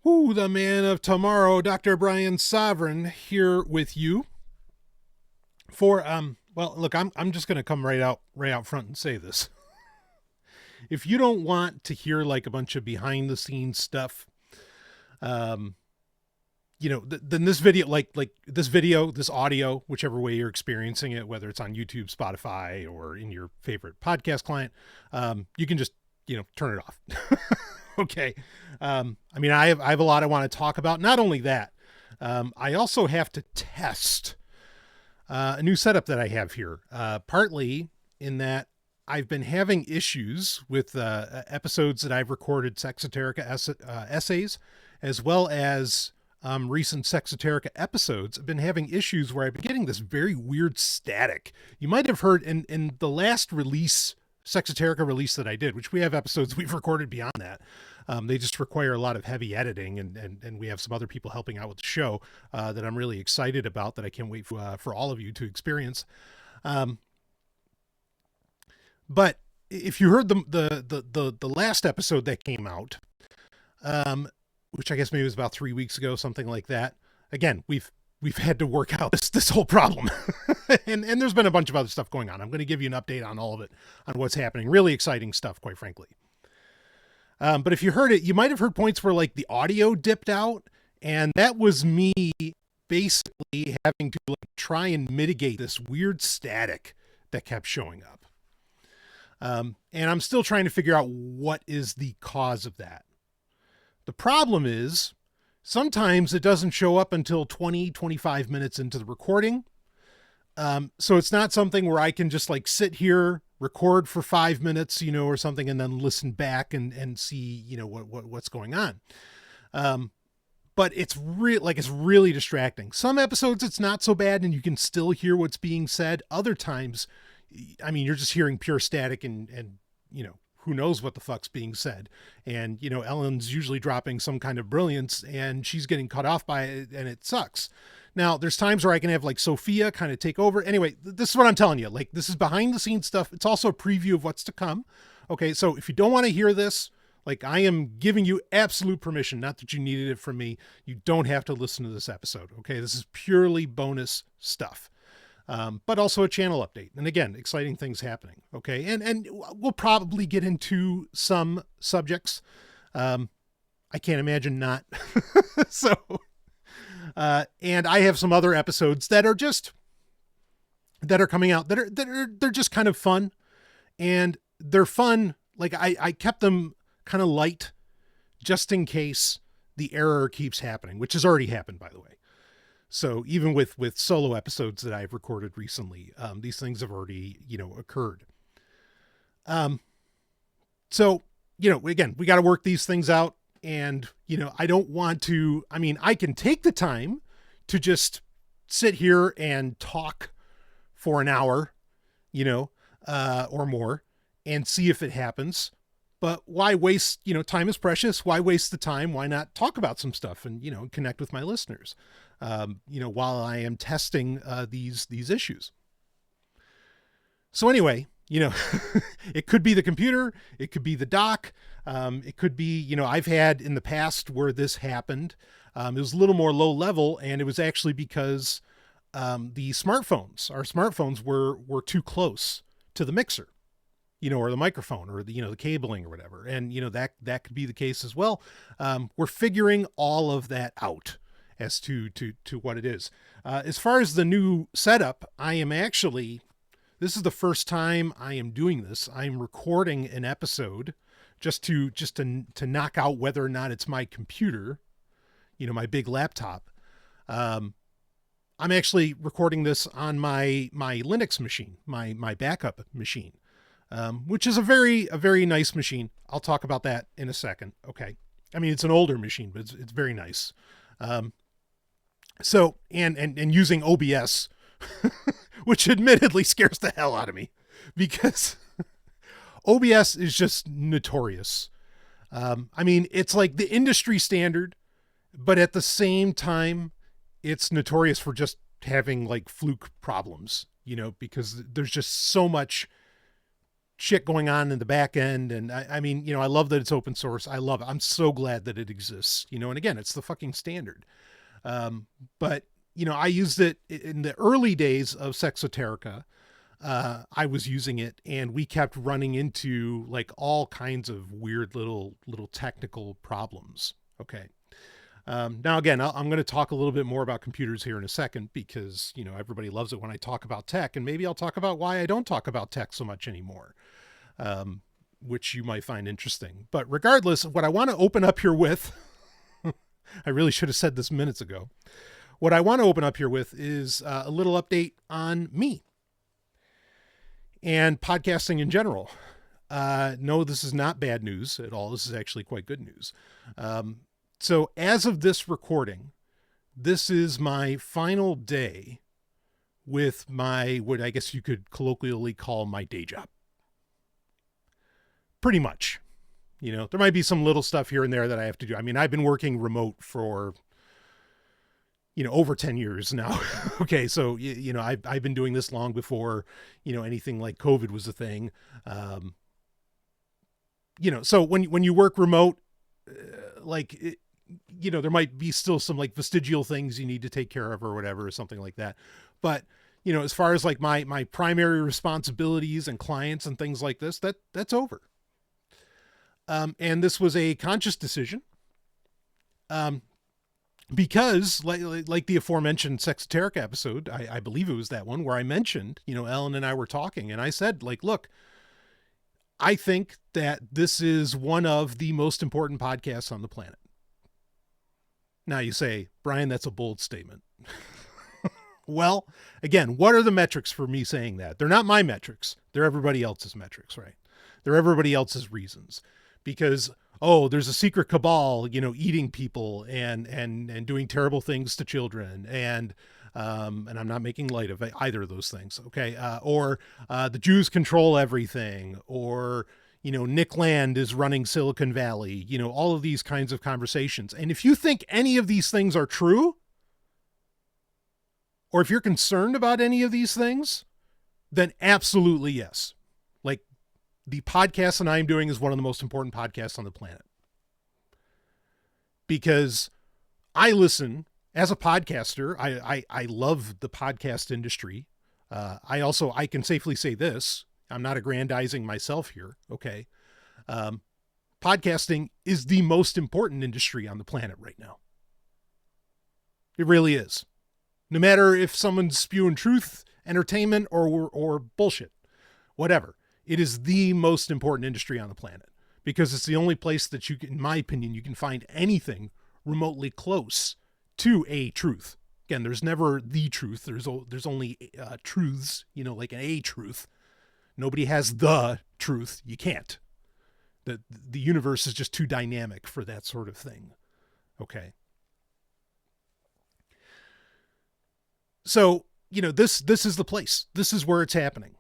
Who, the man of tomorrow, Dr. Brian SOVRYN, here with you for well, look, I'm just gonna come right out front and say this. If you don't want to hear like a bunch of behind the scenes stuff, um, then this video, this audio, whichever way you're experiencing it, whether it's on YouTube, Spotify, or in your favorite podcast client, you can just turn it off. Okay. I have a lot I want to talk about. Not only that, I also have to test a new setup that I have here. Partly in that I've been having issues with episodes that I've recorded Sexoterica essays, as well as recent Sexoterica episodes. I've been having issues where I've been getting this very weird static. You might have heard in the last release, Sexoterica release that I did, which we have episodes we've recorded beyond that. They just require a lot of heavy editing, and we have some other people helping out with the show that I'm really excited about, that I can't wait for all of you to experience. But if you heard the last episode that came out, which I guess maybe was about 3 weeks ago, something like that. Again, we've had to work out this whole problem, and there's been a bunch of other stuff going on. I'm going to give you an update on all of it, on what's happening. Really exciting stuff, quite frankly. But if you heard it, you might have heard points where like the audio dipped out, and that was me basically having to like try and mitigate this weird static that kept showing up. And I'm still trying to figure out what is the cause of that. The problem is sometimes it doesn't show up until 20-25 minutes into the recording. So it's not something where I can just like sit here, record for 5 minutes, or something, and then listen back and see, what's going on. But it's really distracting. Some episodes, it's not so bad and you can still hear what's being said. Other times, you're just hearing pure static and who knows what the fuck's being said. And, Ellen's usually dropping some kind of brilliance and she's getting cut off by it, and it sucks. Now, there's times where I can have like Sophia kind of take over. Anyway, this is what I'm telling you. Like, this is behind the scenes stuff. It's also a preview of what's to come. Okay, so if you don't want to hear this, like, I am giving you absolute permission, not that you needed it from me. You don't have to listen to this episode. Okay, this is purely bonus stuff. But also a channel update. And again, exciting things happening. Okay. And we'll probably get into some subjects. I can't imagine not. So, and I have some other episodes that are coming out they're just kind of fun, and they're fun. Like I kept them kind of light just in case the error keeps happening, which has already happened, by the way. So even with solo episodes that I've recorded recently, these things have already, occurred. So, again, we got to work these things out, and, I don't want to, I can take the time to just sit here and talk for an hour, or more, and see if it happens. But why waste, time is precious. Why waste the time? Why not talk about some stuff and, connect with my listeners, while I am testing these issues. So anyway, it could be the computer, it could be the dock. It could be, I've had in the past where this happened. It was a little more low level, and it was actually because our smartphones were too close to the mixer, or the microphone, or the cabling or whatever. And, that could be the case as well. We're figuring all of that out as to what it is. As far as the new setup, this is the first time I am doing this. I'm recording an episode just to knock out whether or not it's my computer, my big laptop. I'm actually recording this on my Linux machine, my backup machine. Which is a very nice machine. I'll talk about that in a second. Okay. It's an older machine, but it's very nice. So, and using OBS, which admittedly scares the hell out of me, because OBS is just notorious. It's like the industry standard, but at the same time, it's notorious for just having like fluke problems, because there's just so much shit going on in the back end. And I mean, I love that it's open source. I love it. I'm so glad that it exists, and again, it's the fucking standard. But I used it in the early days of Sexoterica. I was using it, and we kept running into like all kinds of weird little technical problems. Okay. Now again, I'm going to talk a little bit more about computers here in a second, because, everybody loves it when I talk about tech, and maybe I'll talk about why I don't talk about tech so much anymore, which you might find interesting. But regardless, what I want to open up here with, I really should have said this minutes ago. What I want to open up here with is a little update on me and podcasting in general. No, this is not bad news at all. This is actually quite good news. So as of this recording, this is my final day with what I guess you could colloquially call my day job. Pretty much. There might be some little stuff here and there that I have to do. I mean, I've been working remote for, over 10 years now. Okay. So, I've been doing this long before, anything like COVID was a thing. So when you work remote, there might be still some like vestigial things you need to take care of or whatever, or something like that. But, as far as like my primary responsibilities and clients and things like this, that's over. And this was a conscious decision. Because like the aforementioned Sexoterica episode, I believe it was that one where I mentioned, Ellen and I were talking, and I said, like, look, I think that this is one of the most important podcasts on the planet. Now you say, Brian, that's a bold statement. Well, again, what are the metrics for me saying that? They're not my metrics. They're everybody else's metrics, right? They're everybody else's reasons. Because, there's a secret cabal, eating people and doing terrible things to children. And I'm not making light of either of those things. Okay. Or the Jews control everything, or, Nick Land is running Silicon Valley, all of these kinds of conversations. And if you think any of these things are true, or if you're concerned about any of these things, then absolutely yes. Like, the podcast that I'm doing is one of the most important podcasts on the planet. Because I listen as a podcaster. I love the podcast industry. I can safely say this. I'm not aggrandizing myself here. Okay. Podcasting is the most important industry on the planet right now. It really is. No matter if someone's spewing truth, entertainment, or bullshit, whatever. It is the most important industry on the planet, because it's the only place that in my opinion, you can find anything remotely close to a truth. Again, there's never the truth. There's only truths, like a truth. Nobody has the truth. You can't. The universe is just too dynamic for that sort of thing. Okay. So, this is the place. This is where it's happening.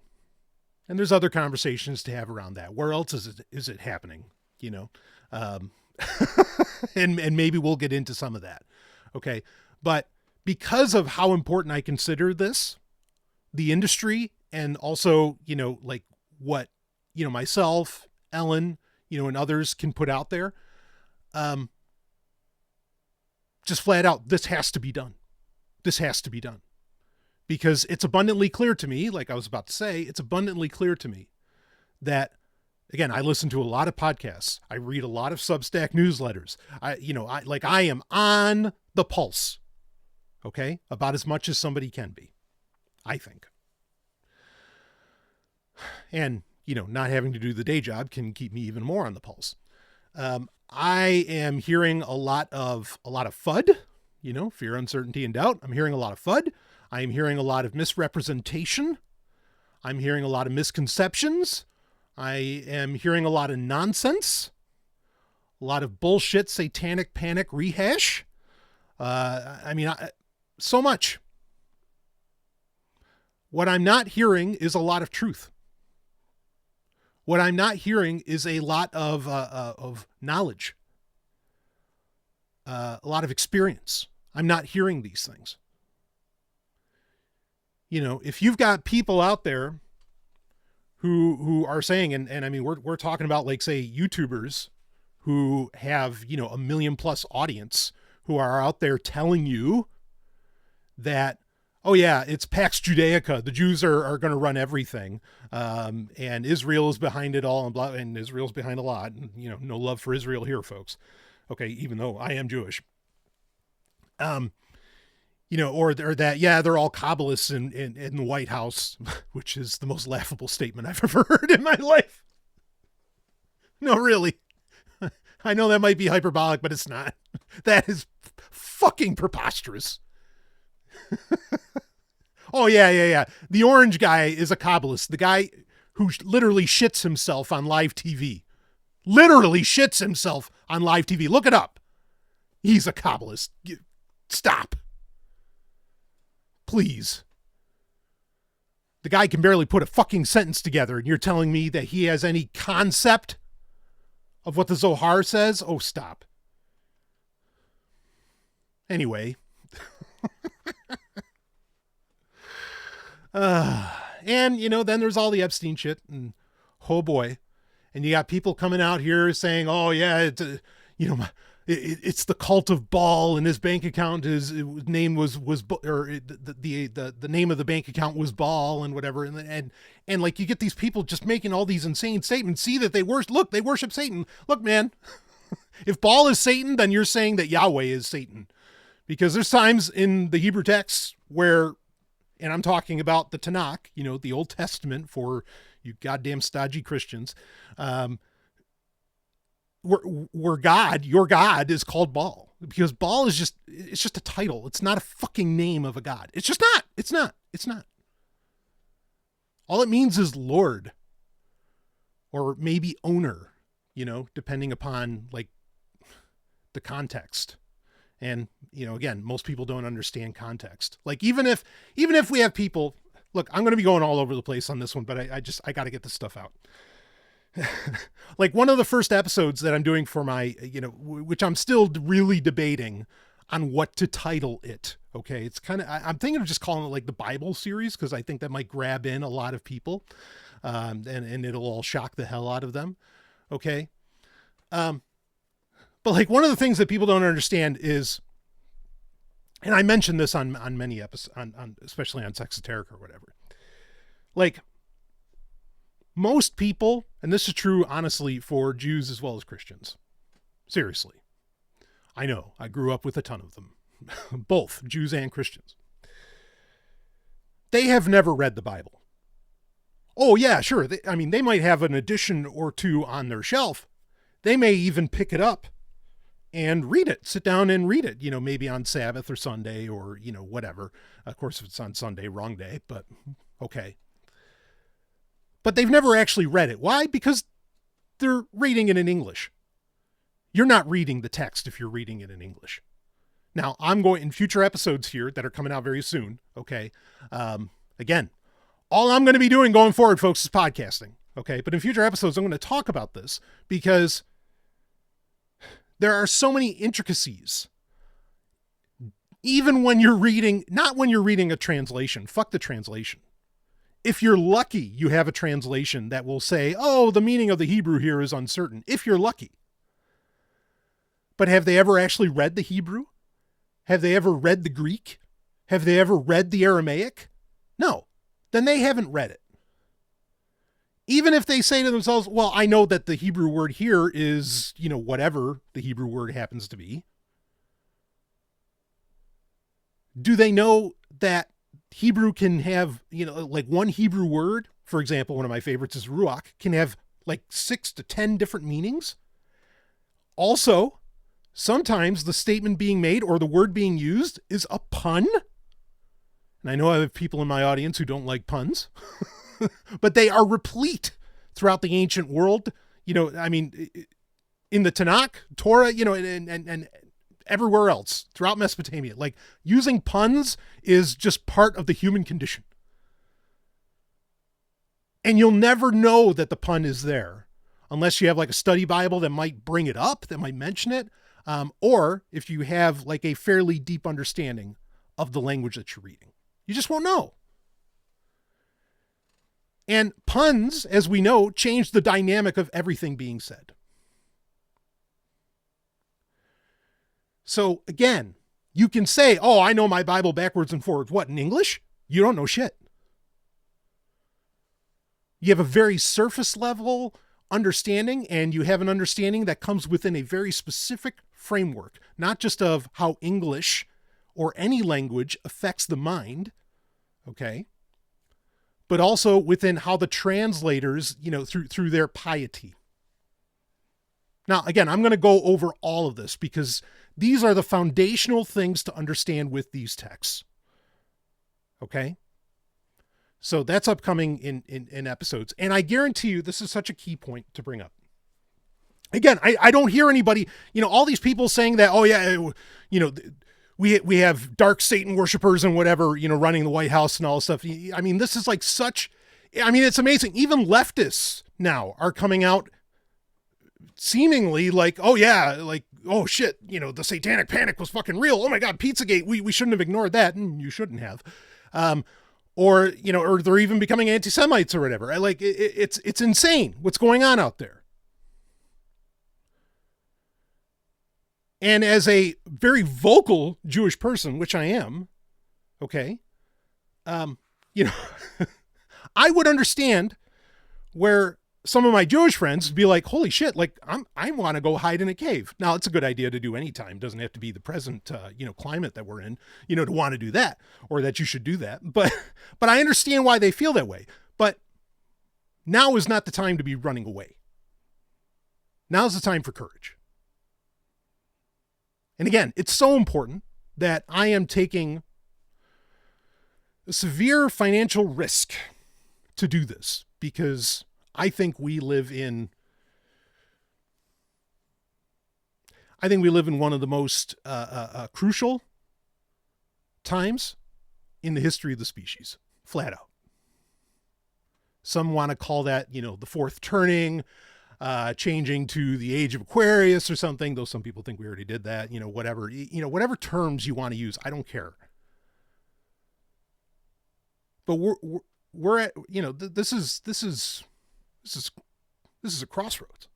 And there's other conversations to have around that. Where else is it happening? And maybe we'll get into some of that. Okay. But because of how important I consider this, the industry, and also, like what, myself, Ellen, and others can put out there, just flat out, this has to be done. This has to be done. Because it's abundantly clear to me, like I was about to say, it's abundantly clear to me that, again, I listen to a lot of podcasts. I read a lot of Substack newsletters. I am on the pulse. Okay. About as much as somebody can be, I think. And, not having to do the day job can keep me even more on the pulse. I am hearing a lot of FUD, fear, uncertainty, and doubt. I'm hearing a lot of FUD. I am hearing a lot of misrepresentation. I'm hearing a lot of misconceptions. I am hearing a lot of nonsense, a lot of bullshit, satanic panic rehash. So much. What I'm not hearing is a lot of truth. What I'm not hearing is a lot of knowledge, a lot of experience. I'm not hearing these things. If you've got people out there who are saying, and I mean, we're talking about like, say, YouTubers who have, 1 million plus audience, who are out there telling you that, oh yeah, it's Pax Judaica. The Jews are going to run everything. And Israel is behind it all, and Israel's behind a lot. And, no love for Israel here, folks. Okay. Even though I am Jewish. Or that, yeah, they're all Kabbalists in the White House, which is the most laughable statement I've ever heard in my life. No, really. I know that might be hyperbolic, but it's not. That is fucking preposterous. Oh, yeah. The orange guy is a Kabbalist. The guy who literally shits himself on live TV. Literally shits himself on live TV. Look it up. He's a Kabbalist. Stop. Please. The guy can barely put a fucking sentence together, and you're telling me that he has any concept of what the Zohar says? Oh, stop. Anyway. And, then there's all the Epstein shit, and oh boy. And you got people coming out here saying, oh yeah, it's the cult of Baal, and his bank account, his name was the name of the bank account was Baal, and whatever. And like, you get these people just making all these insane statements. See that they worship Satan. Look, man, if Baal is Satan, then you're saying that Yahweh is Satan, because there's times in the Hebrew texts where, and I'm talking about the Tanakh, the Old Testament for you goddamn stodgy Christians, where God, your God, is called Baal, because Baal is it's just a title. It's not a fucking name of a God. It's just not. It's not. All it means is Lord, or maybe owner, depending upon like the context. And, again, most people don't understand context. Like, even if we have people, look, I'm going to be going all over the place on this one, but I got to get this stuff out. Like, one of the first episodes that I'm doing for my, which I'm still really debating on what to title it. Okay. It's kind of, I'm thinking of just calling it like the Bible series, because I think that might grab in a lot of people. And it'll all shock the hell out of them. Okay. But like, one of the things that people don't understand is, and I mentioned this on many episodes, on especially on Sexoteric or whatever, like, most people, and this is true honestly for Jews as well as Christians, seriously, I know, I grew up with a ton of them, both Jews and Christians, they have never read the Bible. Oh yeah, sure, they might have an edition or two on their shelf. They may even pick it up and read it, sit down and read it, maybe on Sabbath or Sunday, or, whatever. Of course, if it's on Sunday, wrong day, but okay. But they've never actually read it. Why? Because they're reading it in English. You're not reading the text if you're reading it in English. Now, I'm going, in future episodes here that are coming out very soon, okay? Again, all I'm going to be doing going forward, folks, is podcasting, okay? But in future episodes, I'm going to talk about this, because there are so many intricacies. Even when you're reading, not when you're reading a translation, fuck the translation. If you're lucky, you have a translation that will say, oh, the meaning of the Hebrew here is uncertain, if you're lucky. But have they ever actually read the Hebrew? Have they ever read the Greek? Have they ever read the Aramaic? No. Then they haven't read it. Even if they say to themselves, well, I know that the Hebrew word here is, whatever the Hebrew word happens to be. Do they know that Hebrew can have, like one Hebrew word, for example, one of my favorites is ruach, can have like 6 to 10 different meanings? Also, sometimes the statement being made or the word being used is a pun. And I know I have people in my audience who don't like puns. But they are replete throughout the ancient world. In the Tanakh, Torah, and everywhere else throughout Mesopotamia, like, using puns is just part of the human condition. And you'll never know that the pun is there unless you have like a study Bible that might bring it up, that might mention it. Or if you have like a fairly deep understanding of the language that you're reading, you just won't know. And puns, as we know, change the dynamic of everything being said. So again, you can say, oh, I know my Bible backwards and forwards. What, in English? You don't know shit. You have a very surface level understanding, and you have an understanding that comes within a very specific framework, not just of how English or any language affects the mind, okay? But also within how the translators, through their piety. Now, again, I'm going to go over all of this because these are the foundational things to understand with these texts. Okay? So that's upcoming in episodes. And I guarantee you, this is such a key point to bring up. Again, I don't hear anybody, all these people saying that, oh yeah, we have dark Satan worshipers and whatever, running the White House and all this stuff. I mean, this is like it's amazing. Even leftists now are coming out seemingly like, oh yeah, like, oh shit, the satanic panic was fucking real. Oh my God, Pizzagate, we shouldn't have ignored that. And you shouldn't have. Or they're even becoming anti-Semites or whatever. It's insane what's going on out there. And as a very vocal Jewish person, which I am, okay, I would understand where some of my Jewish friends would be like, holy shit, like I want to go hide in a cave. Now, it's a good idea to do anytime. It doesn't have to be the present, climate that we're in, to want to do that or that you should do that. But I understand why they feel that way. But now is not the time to be running away. Now's the time for courage. And again, it's so important that I am taking a severe financial risk to do this because I think we live in one of the most crucial times in the history of the species, flat out. Some want to call that, the fourth turning, changing to the age of Aquarius or something, though some people think we already did that, whatever terms you want to use, I don't care. But we're at, this is a crossroads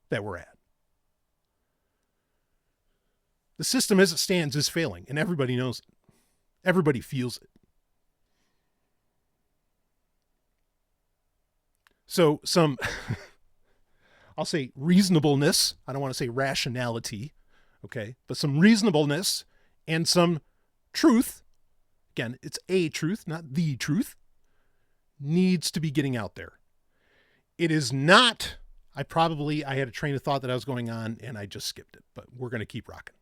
that we're at. The system as it stands is failing, and everybody knows it. Everybody feels it. So some, I'll say reasonableness. I don't want to say rationality, okay? But some reasonableness and some truth, again, it's a truth, not the truth, needs to be getting out there. It is not, I had a train of thought that I was going on and I just skipped it, but we're going to keep rocking.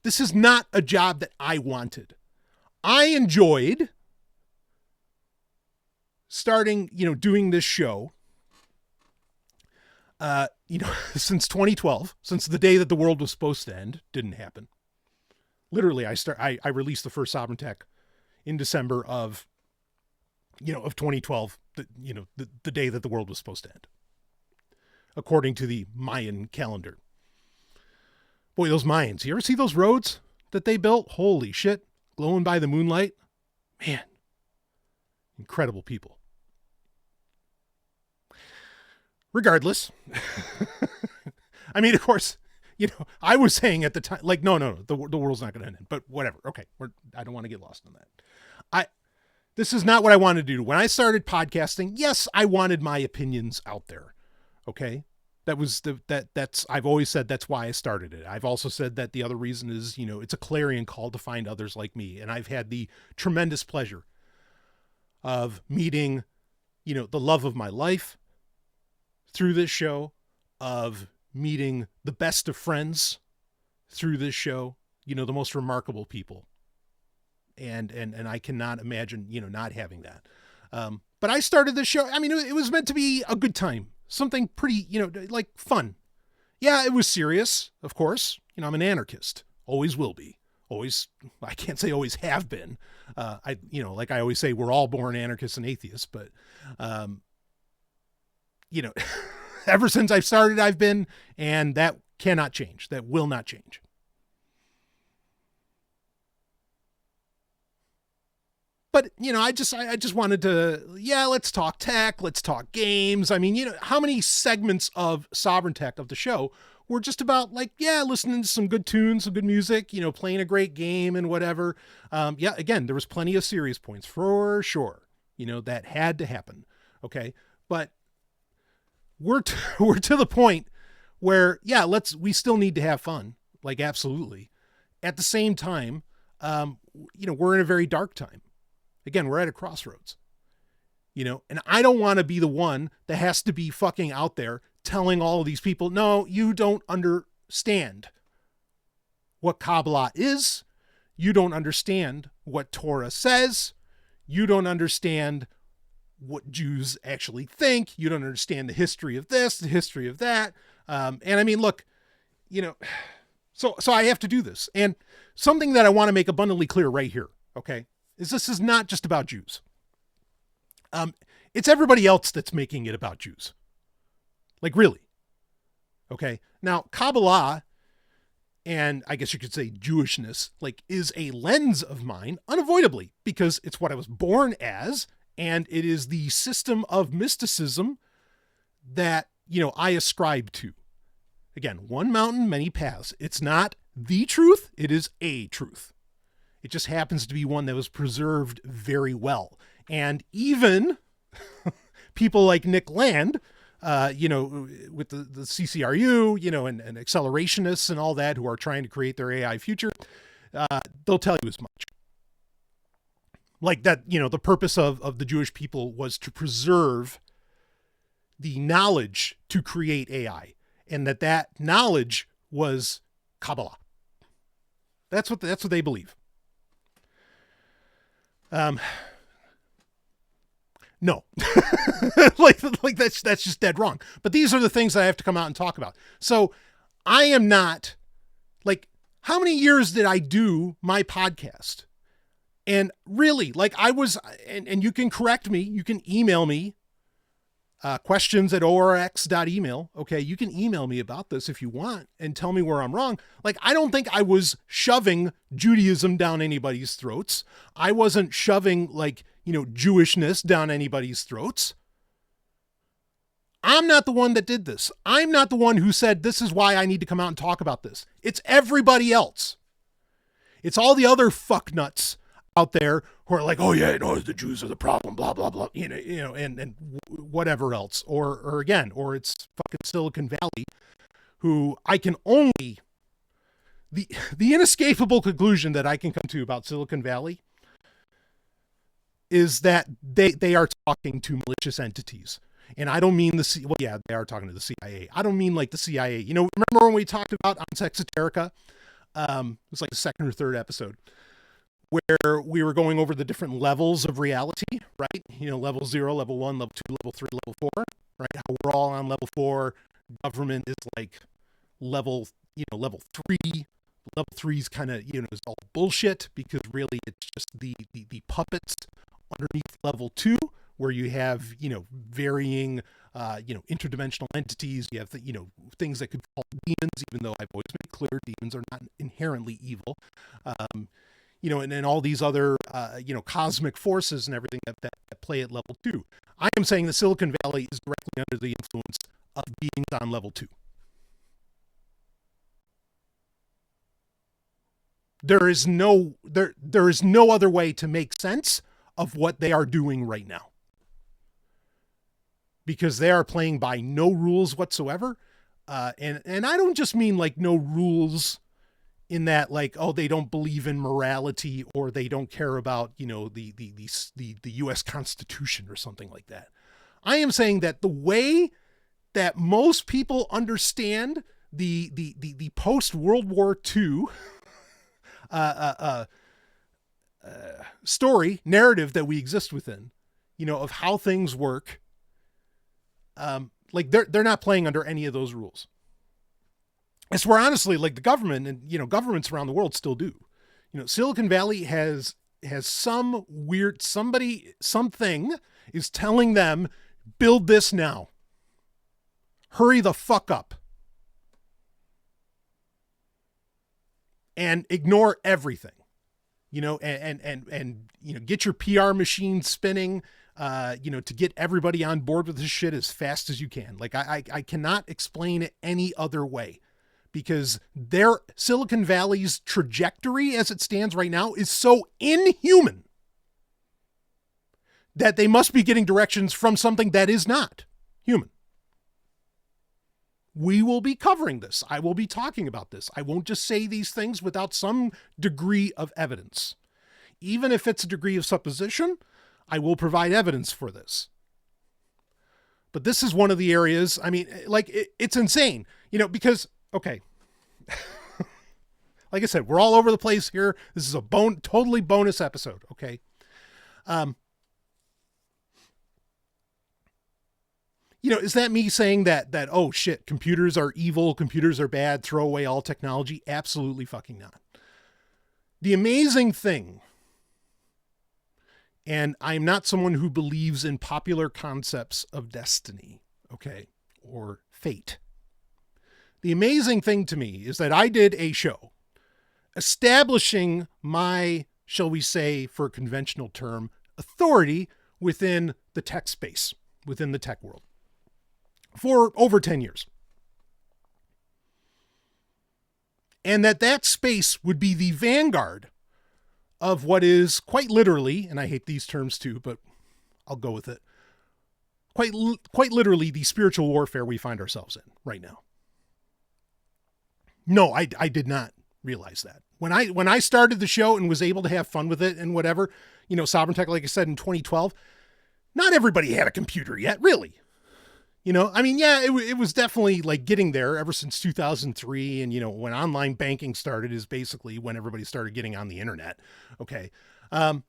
This is not a job that I wanted. I enjoyed starting, doing this show, since 2012, since the day that the world was supposed to end. Didn't happen. Literally, I released the first Sovereign Tech in December of 2012, the day that the world was supposed to end, according to the Mayan calendar. Boy, those Mayans, you ever see those roads that they built? Holy shit, glowing by the moonlight. Man, incredible people. Regardless, I mean, of course, I was saying at the time, like, no, the world's not going to end, but whatever. Okay, I don't want to get lost on that. This is not what I wanted to do. When I started podcasting, yes, I wanted my opinions out there. Okay. I've always said that's why I started it. I've also said that the other reason is, it's a clarion call to find others like me. And I've had the tremendous pleasure of meeting, the love of my life through this show, of meeting the best of friends through this show, the most remarkable people. And I cannot imagine, not having that. But I started this show. I mean, it was meant to be a good time, something pretty, like fun. Yeah, it was serious, of course. I'm an anarchist, always will be. Always, I can't say always have been. Like I always say, we're all born anarchists and atheists, but, ever since I've started, I've been, and that cannot change. That will not change. But, I just wanted to, let's talk tech, let's talk games. I mean, how many segments of Sovereign Tech of the show were just about like, listening to some good tunes, some good music, playing a great game and whatever. Again, there was plenty of serious points for sure, that had to happen. Okay. But we're to the point where, we still need to have fun. Like, absolutely. At the same time, we're in a very dark time. Again, we're at a crossroads, and I don't want to be the one that has to be fucking out there telling all of these people, no, you don't understand what Kabbalah is. You don't understand what Torah says. You don't understand what Jews actually think. You don't understand the history of this, the history of that. And I mean, look, so I have to do this. And something that I want to make abundantly clear right here, okay, is this is not just about Jews. It's everybody else that's making it about Jews. Like, really. Okay. Now, Kabbalah, and I guess you could say Jewishness, like, is a lens of mine, unavoidably, because it's what I was born as, and it is the system of mysticism that, I ascribe to. Again, one mountain, many paths. It's not the truth. It is a truth. It just happens to be one that was preserved very well. And even people like Nick Land, with the CCRU, and accelerationists and all that who are trying to create their AI future, they'll tell you as much. Like that, the purpose of the Jewish people was to preserve the knowledge to create AI, and that knowledge was Kabbalah. That's what they believe. No, like that's just dead wrong. But these are the things that I have to come out and talk about. So I am not, like, how many years did I do my podcast? And really, like, I was, and you can correct me, you can email me, questions at orx.email. Okay. You can email me about this if you want and tell me where I'm wrong. Like, I don't think I was shoving Judaism down anybody's throats. I wasn't shoving, like, Jewishness down anybody's throats. I'm not the one that did this. I'm not the one who said, this is why I need to come out and talk about this. It's everybody else. It's all the other fucknuts out there who are like, oh yeah, the Jews are the problem, blah, blah, blah, and whatever else. Or it's fucking Silicon Valley, who I can only, the inescapable conclusion that I can come to about Silicon Valley is that they are talking to malicious entities. And I don't mean they are talking to the CIA. I don't mean like the CIA. Remember when we talked about Ars Esoterica? It was like the second or third episode, where we were going over the different levels of reality, right? Level 0, level 1, level 2, level 3, level 4, right? How we're all on level 4. Government is like level 3. Level 3 is kind of, is all bullshit, because really it's just the puppets underneath level 2, where you have, varying, interdimensional entities. You have, things that could be called demons, even though I've always made clear demons are not inherently evil. And then all these other, cosmic forces and everything that play at level 2. I am saying the Silicon Valley is directly under the influence of beings on level 2. There is no other way to make sense of what they are doing right now, because they are playing by no rules whatsoever. And I don't just mean like no rules in that, like, oh, they don't believe in morality, or they don't care about, the US Constitution or something like that. I am saying that the way that most people understand the post World War II story narrative that we exist within, of how things work, like they're not playing under any of those rules. It's where, honestly, like the government and, governments around the world still do. Silicon Valley has some weird, something is telling them, build this now. Hurry the fuck up. And ignore everything. and get your PR machine spinning, to get everybody on board with this shit as fast as you can. Like I cannot explain it any other way, because their Silicon Valley's trajectory as it stands right now is so inhuman that they must be getting directions from something that is not human. We will be covering this. I will be talking about this. I won't just say these things without some degree of evidence. Even if it's a degree of supposition, I will provide evidence for this. But this is one of the areas, I mean, like, it's insane, because, okay, like I said, we're all over the place here. This is a totally bonus episode, okay? Is that me saying that, oh shit, computers are evil, computers are bad, throw away all technology? Absolutely fucking not. The amazing thing, and I'm not someone who believes in popular concepts of destiny, okay, or fate. The amazing thing to me is that I did a show establishing my, shall we say, for a conventional term, authority within the tech space, within the tech world, for over 10 years. And that space would be the vanguard of what is quite literally, and I hate these terms too, but I'll go with it, quite literally the spiritual warfare we find ourselves in right now. No, I did not realize that. When I started the show and was able to have fun with it and whatever, SOVRYN Tech, like I said, in 2012, not everybody had a computer yet, really. It was definitely like getting there ever since 2003. And, when online banking started is basically when everybody started getting on the internet. Okay. But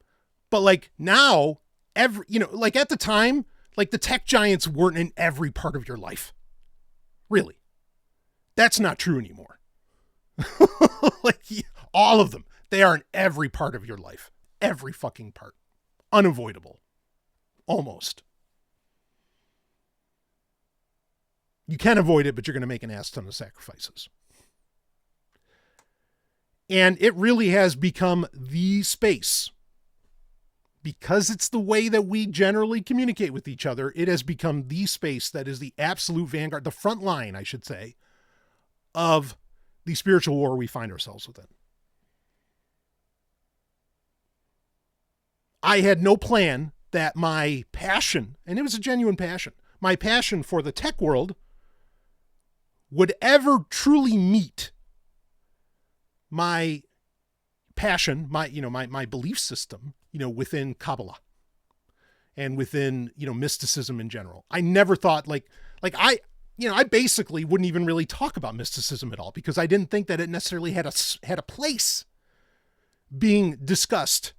like now, at the time, like the tech giants weren't in every part of your life. Really. That's not true anymore. Like all of them, they are in every part of your life. Every fucking part. Unavoidable. Almost. You can avoid it, but you're going to make an ass ton of sacrifices. And it really has become the space. Because it's the way that we generally communicate with each other, it has become the space that is the absolute vanguard, the front line, I should say, of the spiritual war we find ourselves within. I had no plan that my passion, and it was a genuine passion, my passion for the tech world would ever truly meet my passion, my belief system, within Kabbalah and within, mysticism in general. I never thought I basically wouldn't even really talk about mysticism at all because I didn't think that it necessarily had a place being discussed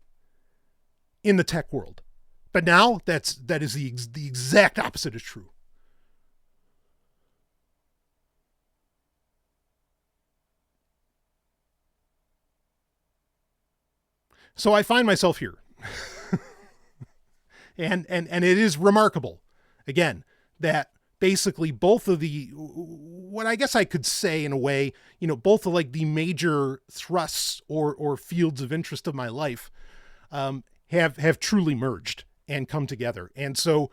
in the tech world. But now that is the exact opposite is true. So I find myself here. and it is remarkable, again, that basically both of what I guess I could say in a way, both of like the major thrusts or fields of interest of my life have truly merged and come together. And so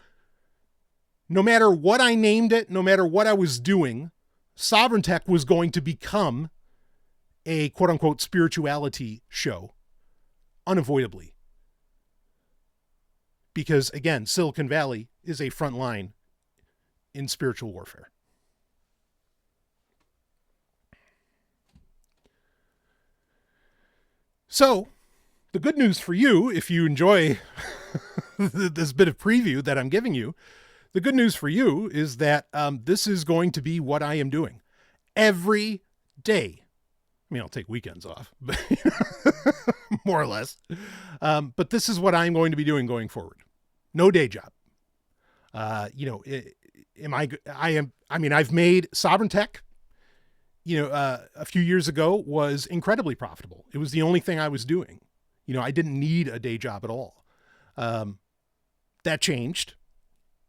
no matter what I named it, no matter what I was doing, SOVRYN Tech was going to become a quote unquote spirituality show. Unavoidably. Because again, Silicon Valley is a front line in spiritual warfare. So, the good news for you, if you enjoy this bit of preview that I'm giving you, the good news for you is that this is going to be what I am doing every day. I mean, I'll take weekends off, but more or less. But this is what I'm going to be doing going forward. No day job. I've made SOVRYN Tech, a few years ago was incredibly profitable. It was the only thing I was doing. I didn't need a day job at all. That changed.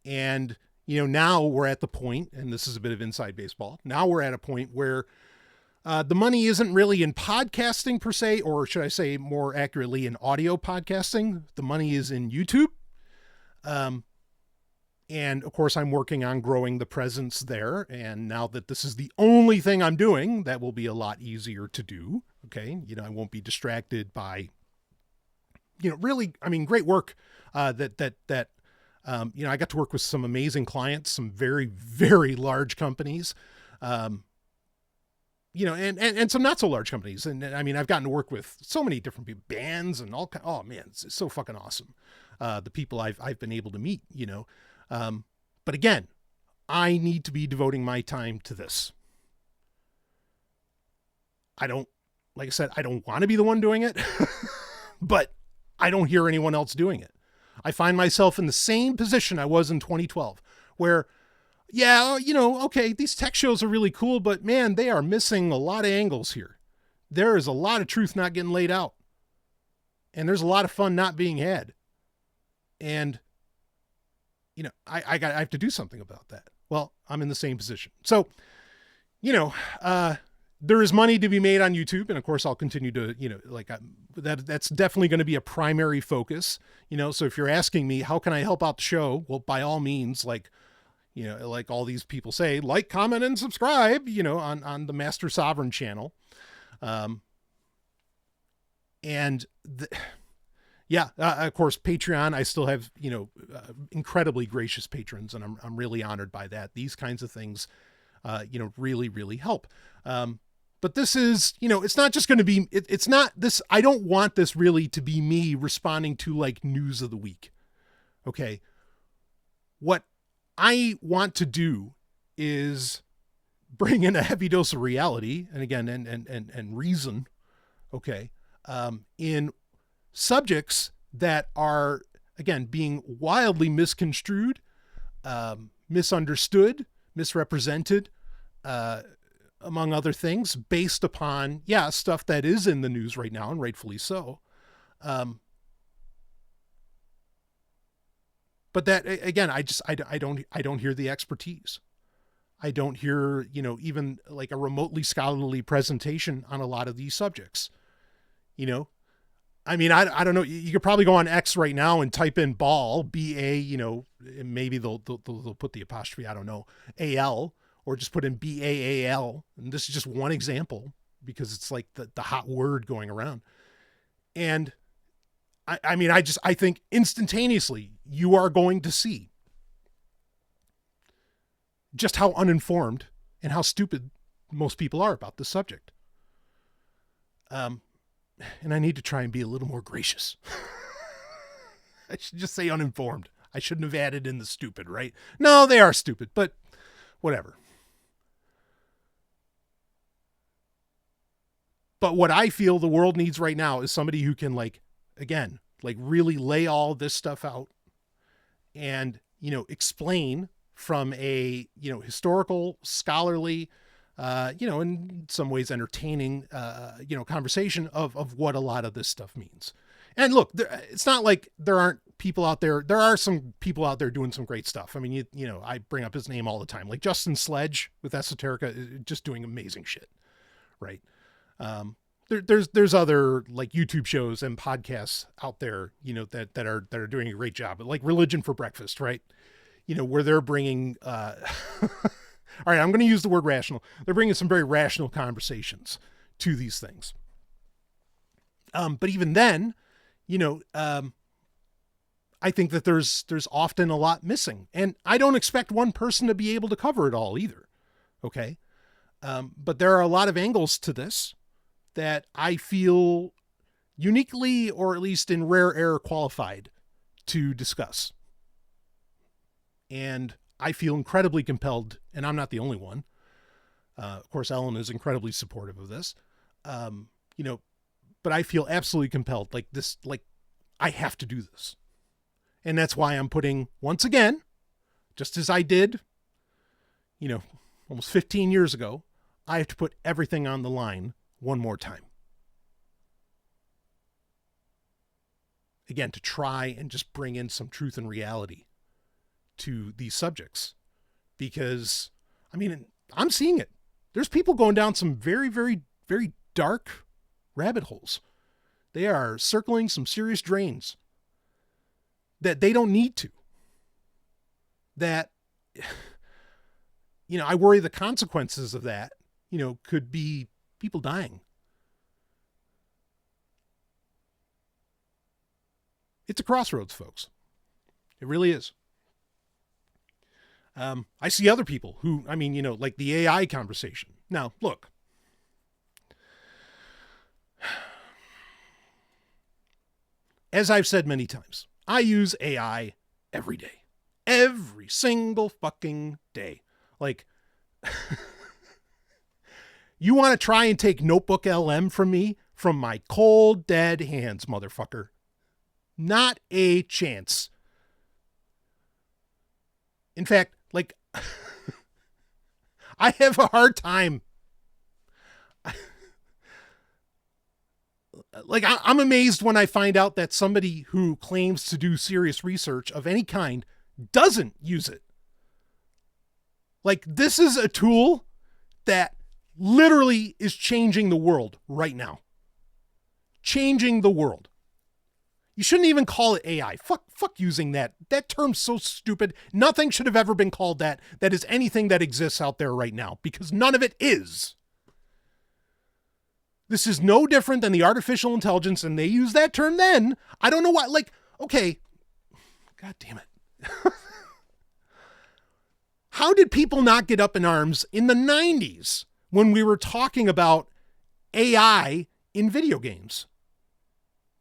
And, now we're at the point, and this is a bit of inside baseball. Now we're at a point where, The money isn't really in podcasting per se, or should I say more accurately in audio podcasting. The money is in YouTube. And of course I'm working on growing the presence there. And now that this is the only thing I'm doing, that will be a lot easier to do. Okay. You know, I won't be distracted by, you know, really, I mean, great work, you know, I got to work with some amazing clients, some very, very large companies, you know, and some not so large companies. And I mean, I've gotten to work with so many different people, bands and all kinds. Oh man, it's so fucking awesome. The people I've been able to meet, you know. But again, I need to be devoting my time to this. Like I said, I don't want to be the one doing it, but I don't hear anyone else doing it. I find myself in the same position I was in 2012 where, yeah, you know, okay, these tech shows are really cool, but man, they are missing a lot of angles here. There is a lot of truth not getting laid out. And there's a lot of fun not being had. And, you know, I have to do something about that. Well, I'm in the same position. So, you know, there is money to be made on YouTube. And of course I'll continue to, you know, like that's definitely going to be a primary focus, you know? So if you're asking me, how can I help out the show? Well, by all means, like, you know, like all these people say, like, comment, and subscribe, you know, on the Master SOVRYN channel. Of course, Patreon, I still have, you know, incredibly gracious patrons, and I'm really honored by that. These kinds of things, you know, really, really help. But this is, you know, it's not just going to be, it's not this, I don't want this really to be me responding to like news of the week. Okay. What I want to do is bring in a heavy dose of reality, and again, and reason. Okay. In subjects that are, again, being wildly misconstrued, misunderstood, misrepresented, among other things, based upon, stuff that is in the news right now, and rightfully so. But that, again, I don't hear the expertise. I don't hear, you know, even like a remotely scholarly presentation on a lot of these subjects, you know. I mean, I don't know. You could probably go on X right now and type in ball, B-A, you know, maybe they'll put the apostrophe, I don't know, A-L, or just put in B-A-A-L. And this is just one example because it's like the hot word going around. And I mean, I think instantaneously you are going to see just how uninformed and how stupid most people are about this subject. And I need to try and be a little more gracious. I should just say uninformed. I shouldn't have added in the stupid, right? No, they are stupid, but whatever. But what I feel the world needs right now is somebody who can, like, again, like really lay all this stuff out and, you know, explain from a, you know, historical, scholarly, you know, in some ways entertaining, you know, conversation of what a lot of this stuff means. And look, it's not like there aren't people out there. There are some people out there doing some great stuff. I mean, you know, I bring up his name all the time, like Justin Sledge with Esoterica, just doing amazing shit. Right. There's other like YouTube shows and podcasts out there, you know, that are doing a great job, but like Religion for Breakfast, right? You know, where they're bringing, all right, I'm going to use the word rational. They're bringing some very rational conversations to these things. But even then, you know, I think that there's often a lot missing, and I don't expect one person to be able to cover it all either. Okay. But there are a lot of angles to this that I feel uniquely, or at least in rare air, qualified to discuss. And I feel incredibly compelled, and I'm not the only one. Of course, Ellen is incredibly supportive of this, you know, but I feel absolutely compelled, like this, like I have to do this. And that's why I'm putting, once again, just as I did, you know, almost 15 years ago, I have to put everything on the line one more time. Again, to try and just bring in some truth and reality to these subjects, because I mean, I'm seeing it. There's people going down some very, very, very dark rabbit holes. They are circling some serious drains that they don't need to. That, I worry the consequences of that, could be people dying. It's a crossroads, folks. It really is. I see other people who, like the AI conversation. Now, look. As I've said many times, I use AI every day. Every single fucking day. Like, you want to try and take Notebook LM from me? From my cold, dead hands, motherfucker. Not a chance. In fact, like, I have a hard time. Like, I'm amazed when I find out that somebody who claims to do serious research of any kind doesn't use it. Like, this is a tool that literally is changing the world right now. Changing the world. You shouldn't even call it AI. Fuck using that. That term's so stupid. Nothing should have ever been called that. That is anything that exists out there right now, because none of it is. This is no different than the artificial intelligence, and they use that term then. I don't know why. Like, okay. God damn it. How did people not get up in arms in the 90s when we were talking about AI in video games?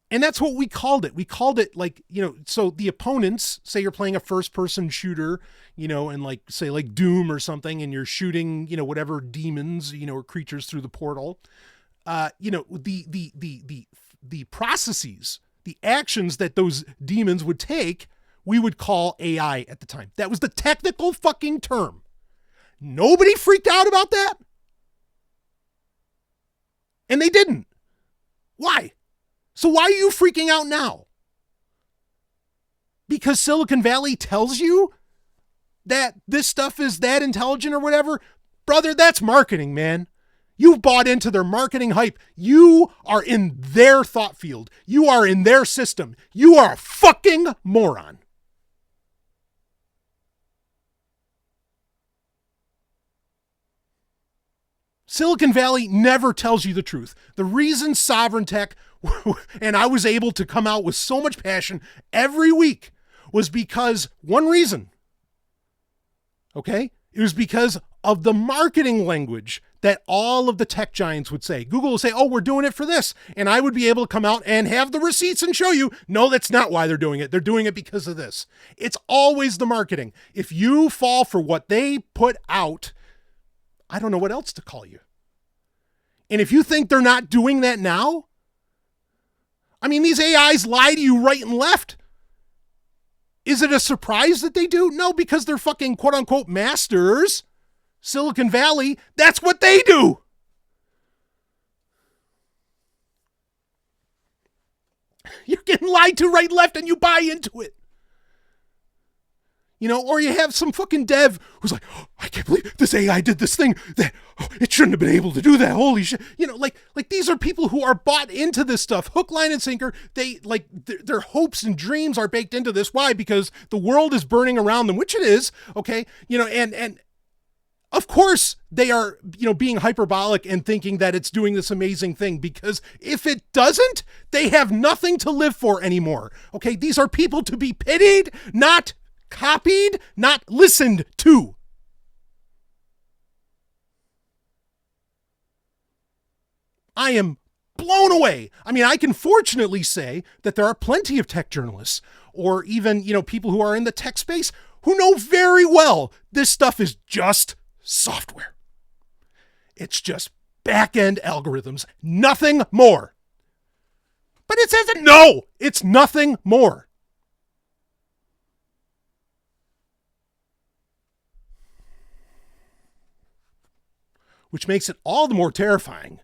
And that's what we called it. We called it like, so the opponents, say you're playing a first person shooter, and like, say like Doom or something, and you're shooting, whatever demons, or creatures through the portal. The processes, the actions that those demons would take, we would call AI at the time. That was the technical fucking term. Nobody freaked out about that. And they didn't. Why? So why are you freaking out now? Because Silicon Valley tells you that this stuff is that intelligent or whatever? Brother, that's marketing, man. You've bought into their marketing hype. You are in their thought field. You are in their system. You are a fucking moron. Silicon Valley never tells you the truth. The reason Sovereign Tech and I was able to come out with so much passion every week was because one reason. Okay? It was because of the marketing language that all of the tech giants would say. Google will say, oh, we're doing it for this. And I would be able to come out and have the receipts and show you, no, that's not why they're doing it. They're doing it because of this. It's always the marketing. If you fall for what they put out, I don't know what else to call you. And if you think they're not doing that now, these AIs lie to you right and left. Is it a surprise that they do? No, because they're fucking quote unquote masters. Silicon Valley, that's what they do. You're getting lied to right and left and you buy into it. Or you have some fucking dev who's like, oh, I can't believe this AI did this thing that it shouldn't have been able to do that. Holy shit. Like these are people who are bought into this stuff, hook, line, and sinker. They like their hopes and dreams are baked into this. Why? Because the world is burning around them, which it is. Okay. And of course they are, being hyperbolic and thinking that it's doing this amazing thing, because if it doesn't, they have nothing to live for anymore. Okay. These are people to be pitied, not copied, not listened to. I am blown away. I can fortunately say that there are plenty of tech journalists or even, people who are in the tech space who know very well this stuff is just software. It's just back-end algorithms, nothing more. But it says no, it's nothing more. Which makes it all the more terrifying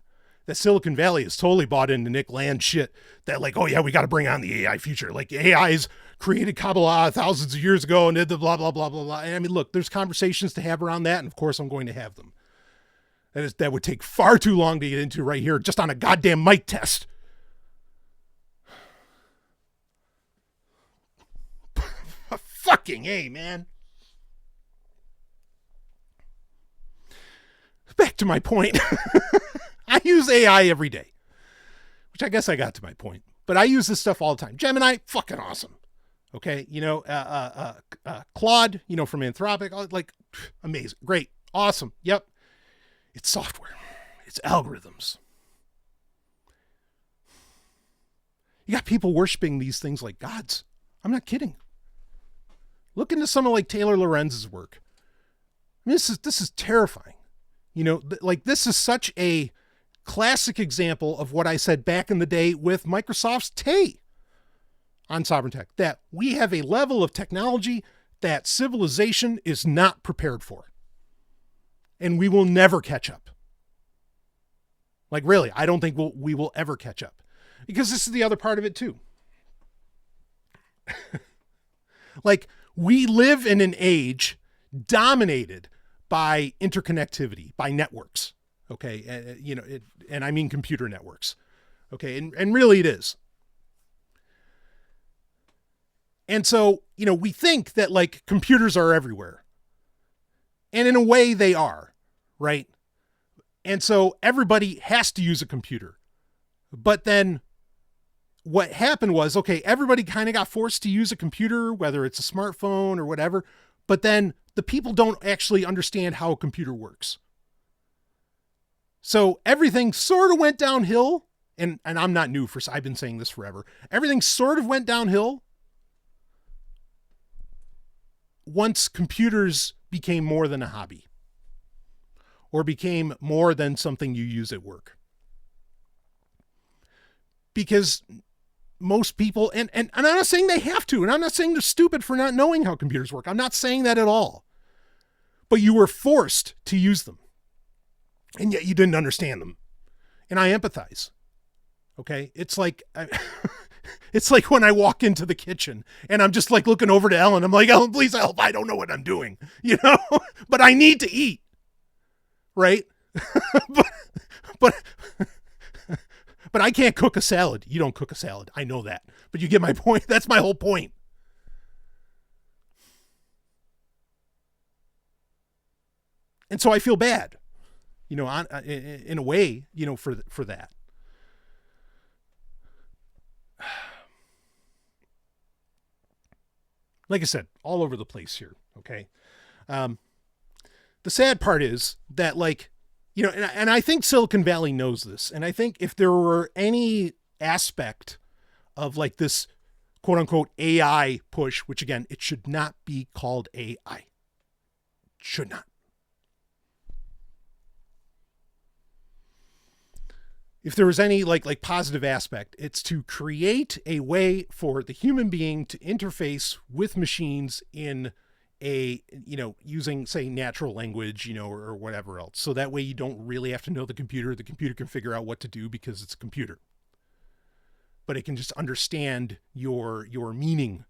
that Silicon Valley is totally bought into Nick Land shit that like, oh yeah, we got to bring on the AI future. Like AI's created Kabbalah thousands of years ago and did the blah, blah, blah, blah, blah. And look, there's conversations to have around that. And of course I'm going to have them. That would take far too long to get into right here, just on a goddamn mic test. Fucking A, man. Back to my point. I use AI every day, which I guess I got to my point. But I use this stuff all the time. Gemini, fucking awesome. Okay, Claude, from Anthropic, like, amazing, great, awesome. Yep, it's software, it's algorithms. You got people worshiping these things like gods. I'm not kidding. Look into some of like Taylor Lorenz's work. I mean, this is terrifying. Like this is such a classic example of what I said back in the day with Microsoft's Tay on Sovereign Tech, that we have a level of technology that civilization is not prepared for. And we will never catch up. Like really, I don't think we will ever catch up. Because this is the other part of it too. Like, we live in an age dominated by interconnectivity, by networks. Okay. And I mean computer networks. Okay. And really it is. And so, we think that like computers are everywhere. And in a way they are, right? And so everybody has to use a computer. But then what happened was, okay, everybody kind of got forced to use a computer, whether it's a smartphone or whatever, but then the people don't actually understand how a computer works. So everything sort of went downhill, and I'm not new I've been saying this forever. Everything sort of went downhill once computers became more than a hobby or became more than something you use at work. Because most people, and I'm not saying they have to, and I'm not saying they're stupid for not knowing how computers work. I'm not saying that at all. But you were forced to use them. And yet you didn't understand them. And I empathize. Okay? It's like when I walk into the kitchen and I'm just like looking over to Ellen. I'm like, Ellen, please help. I don't know what I'm doing, but I need to eat. Right? But I can't cook a salad. You don't cook a salad. I know that. But you get my point. That's my whole point. And so I feel bad, in a way, for that. Like I said, all over the place here. Okay. The sad part is that, like, and I think Silicon Valley knows this. And I think if there were any aspect of like this quote unquote AI push, which again, it should not be called AI. It should not. If there was any like positive aspect, it's to create a way for the human being to interface with machines in a, using, say, natural language, or whatever else. So that way you don't really have to know the computer. The computer can figure out what to do because it's a computer. But it can just understand your meaning,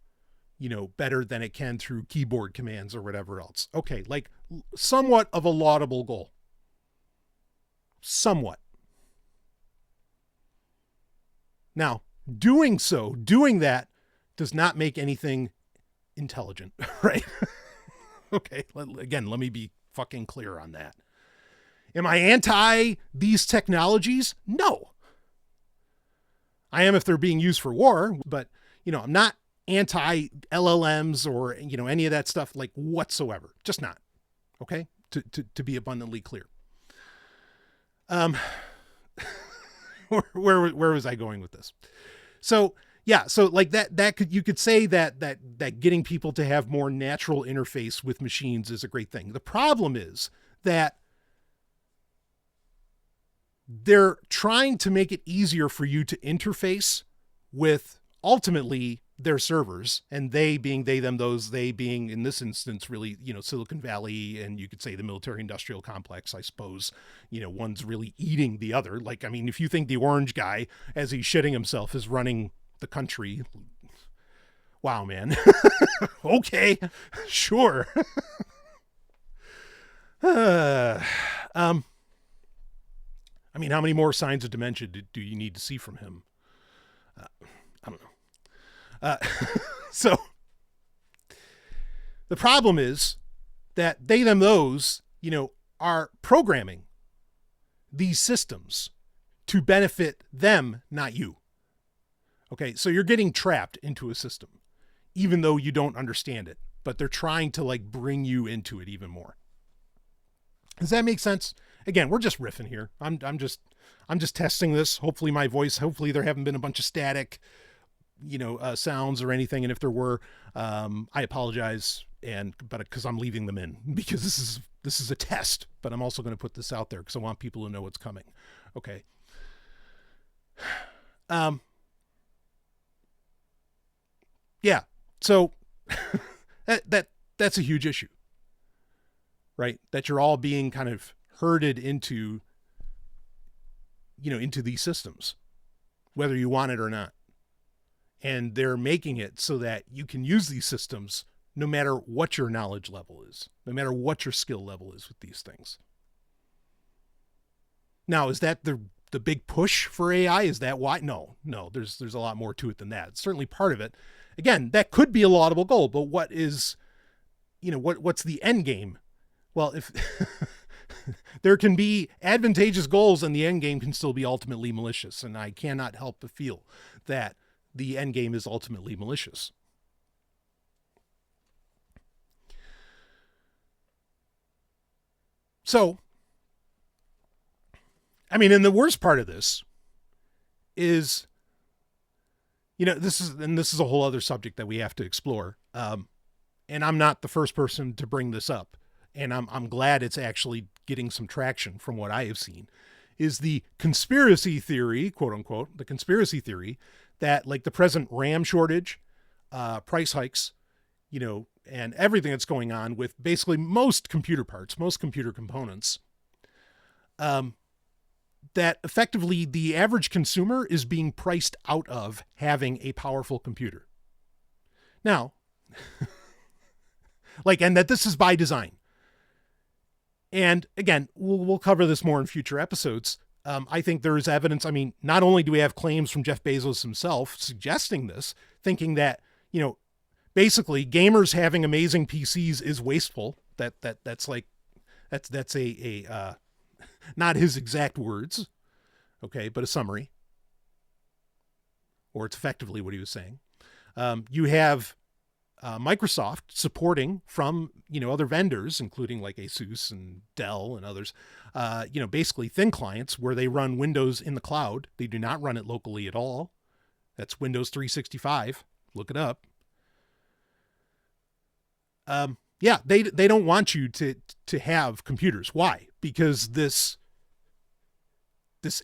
better than it can through keyboard commands or whatever else. Okay, like somewhat of a laudable goal. Somewhat. Now, doing that does not make anything intelligent, right? Okay, again, let me be fucking clear on that. Am I anti these technologies? No. I am if they're being used for war, but, I'm not anti LLMs or, any of that stuff like whatsoever. Just not. Okay? To be abundantly clear. Where was I going with this? So, yeah, so like you could say that getting people to have more natural interface with machines is a great thing. The problem is that they're trying to make it easier for you to interface with ultimately their servers, and they being they, them, those, they being in this instance, really, Silicon Valley, and you could say the military industrial complex, I suppose, one's really eating the other. Like, I mean, if you think the orange guy, as he's shitting himself, is running the country, wow, man. Okay, sure. I mean, how many more signs of dementia do you need to see from him? I don't know. So the problem is that they, them, those, are programming these systems to benefit them, not you. Okay, so you're getting trapped into a system, even though you don't understand it, but they're trying to like bring you into it even more. Does that make sense? Again, we're just riffing here. I'm just testing this. Hopefully my voice, hopefully there haven't been a bunch of static, sounds or anything. And if there were, I apologize. But because I'm leaving them in, because this is a test, but I'm also going to put this out there because I want people to know what's coming. Okay. Yeah. So that's a huge issue, right? That you're all being kind of herded into, into these systems, whether you want it or not. And they're making it so that you can use these systems no matter what your knowledge level is, no matter what your skill level is with these things. Now, is that the big push for AI? Is that why? No, there's a lot more to it than that. It's certainly part of it. Again, that could be a laudable goal, but what is, what's the end game? Well, if there can be advantageous goals and the end game can still be ultimately malicious. And I cannot help but feel that the end game is ultimately malicious. So, I mean, and the worst part of this is, this is a whole other subject that we have to explore. And I'm not the first person to bring this up. And I'm glad it's actually getting some traction from what I have seen, is the conspiracy theory, quote unquote, the conspiracy theory that like the present RAM shortage, price hikes, and everything that's going on with basically most computer parts, most computer components, that effectively the average consumer is being priced out of having a powerful computer. Now, and that this is by design. And again, we'll cover this more in future episodes. I think there is evidence. I mean, not only do we have claims from Jeff Bezos himself suggesting this, thinking that, basically gamers having amazing PCs is wasteful. That's a not his exact words. Okay. But a summary, or it's effectively what he was saying. You have Microsoft supporting from, other vendors, including like Asus and Dell and others, basically thin clients where they run Windows in the cloud. They do not run it locally at all. That's Windows 365. Look it up. They don't want you to have computers. Why? Because this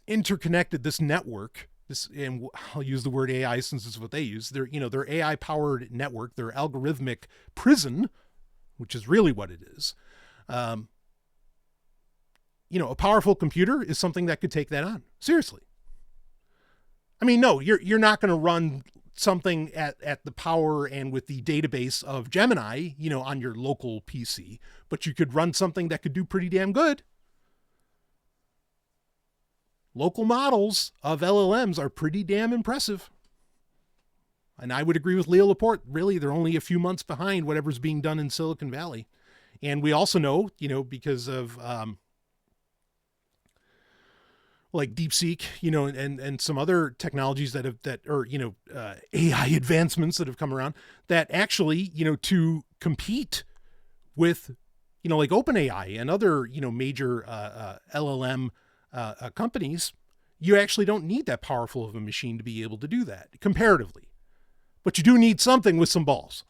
interconnected, this network, and I'll use the word AI since it's what they use. Their AI powered network, their algorithmic prison, which is really what it is. A powerful computer is something that could take that on. Seriously. I mean, no, you're not going to run something at the power and with the database of Gemini, on your local PC, but you could run something that could do pretty damn good. Local models of LLMs are pretty damn impressive. And I would agree with Leo Laporte. Really, they're only a few months behind whatever's being done in Silicon Valley. And we also know, because of like DeepSeek, and some other technologies AI advancements that have come around that actually, to compete with, like OpenAI and other, major LLM companies, you actually don't need that powerful of a machine to be able to do that comparatively. But you do need something with some balls.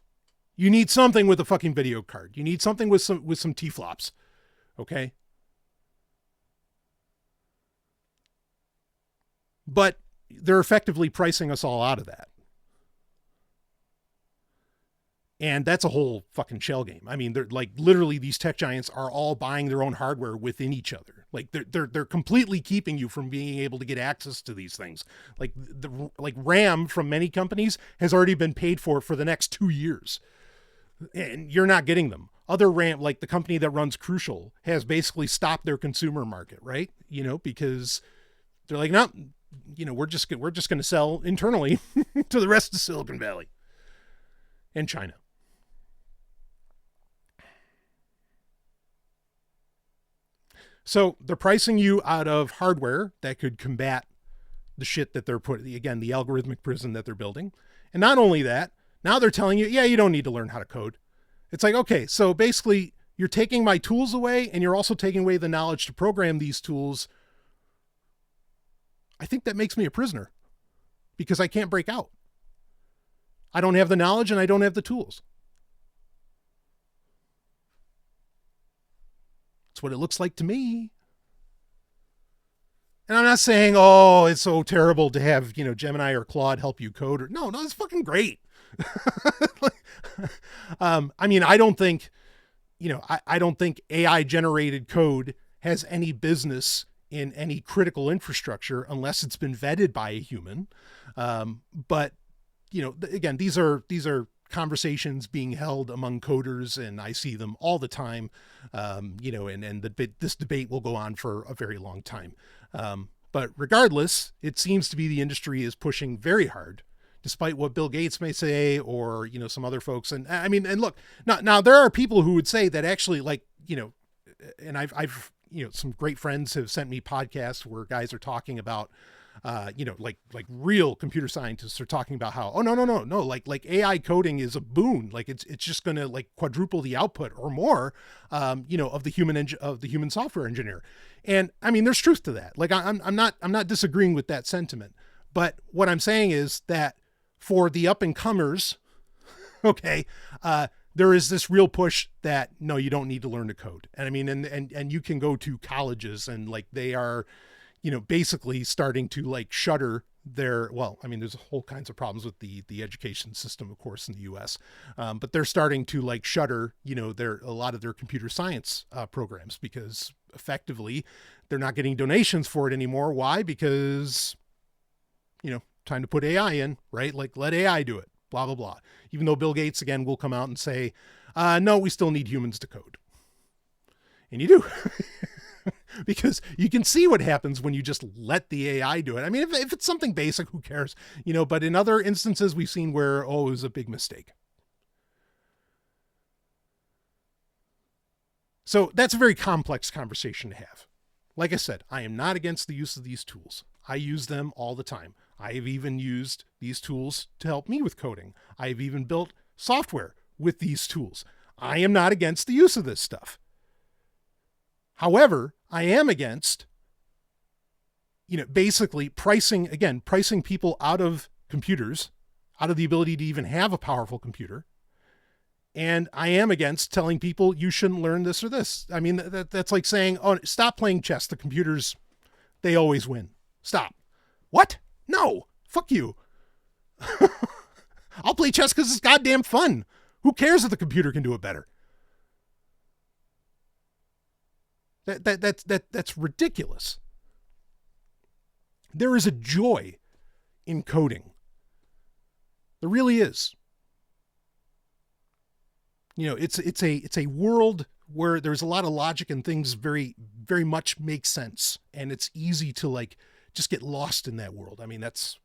You need something with a fucking video card. You need something with some T-flops. Okay? But they're effectively pricing us all out of that. And that's a whole fucking shell game. I mean, they're like literally these tech giants are all buying their own hardware within each other. Like they're completely keeping you from being able to get access to these things. Like RAM from many companies has already been paid for the next 2 years, and you're not getting them. other RAM, like the company that runs Crucial, has basically stopped their consumer market, right? Because they're like, no, we're just going to sell internally to the rest of Silicon Valley and China. So they're pricing you out of hardware that could combat the shit that they're putting, again, the algorithmic prison that they're building. And not only that, now they're telling you, yeah, you don't need to learn how to code. It's like, okay, so basically you're taking my tools away and you're also taking away the knowledge to program these tools. I think that makes me a prisoner because I can't break out. I don't have the knowledge and I don't have the tools. That's what it looks like to me. And I'm not saying, oh, it's so terrible to have, Gemini or Claude help you code. No, it's fucking great. I don't think, I don't think AI generated code has any business in any critical infrastructure unless it's been vetted by a human. But again, these are conversations being held among coders, and I see them all the time. This debate will go on for a very long time. But regardless, it seems to be the industry is pushing very hard, despite what Bill Gates may say, or, some other folks. And and look, now there are people who would say that actually, and I've some great friends have sent me podcasts where guys are talking about, like real computer scientists are talking about how, oh, no, like AI coding is a boon. Like it's just going to like quadruple the output or more, of the human software engineer. And there's truth to that. Like I'm not disagreeing with that sentiment, but what I'm saying is that for the up and comers, okay, there is this real push that no, you don't need to learn to code. And and you can go to colleges and like they are, basically starting to like shutter their, there's whole kinds of problems with the education system, of course, in the US. But they're starting to like shutter, a lot of their computer science programs because effectively they're not getting donations for it anymore. Why? Because, time to put AI in, right? Like let AI do it, blah, blah, blah. Even though Bill Gates again will come out and say, no, we still need humans to code. And you do. Because you can see what happens when you just let the AI do it. If it's something basic, who cares? But in other instances we've seen where, it was a big mistake. So that's a very complex conversation to have. Like I said, I am not against the use of these tools. I use them all the time. I have even used these tools to help me with coding. I have even built software with these tools. I am not against the use of this stuff. However, I am against, basically pricing people out of computers, out of the ability to even have a powerful computer. And I am against telling people you shouldn't learn this or this. That's like saying, oh, stop playing chess. The computers, they always win. Stop. What? No, fuck you. I'll play chess because it's goddamn fun. Who cares if the computer can do it better? That's ridiculous. There is a joy in coding. There really is. It's a world where there's a lot of logic and things very, very much make sense. And it's easy to like just get lost in that world. That's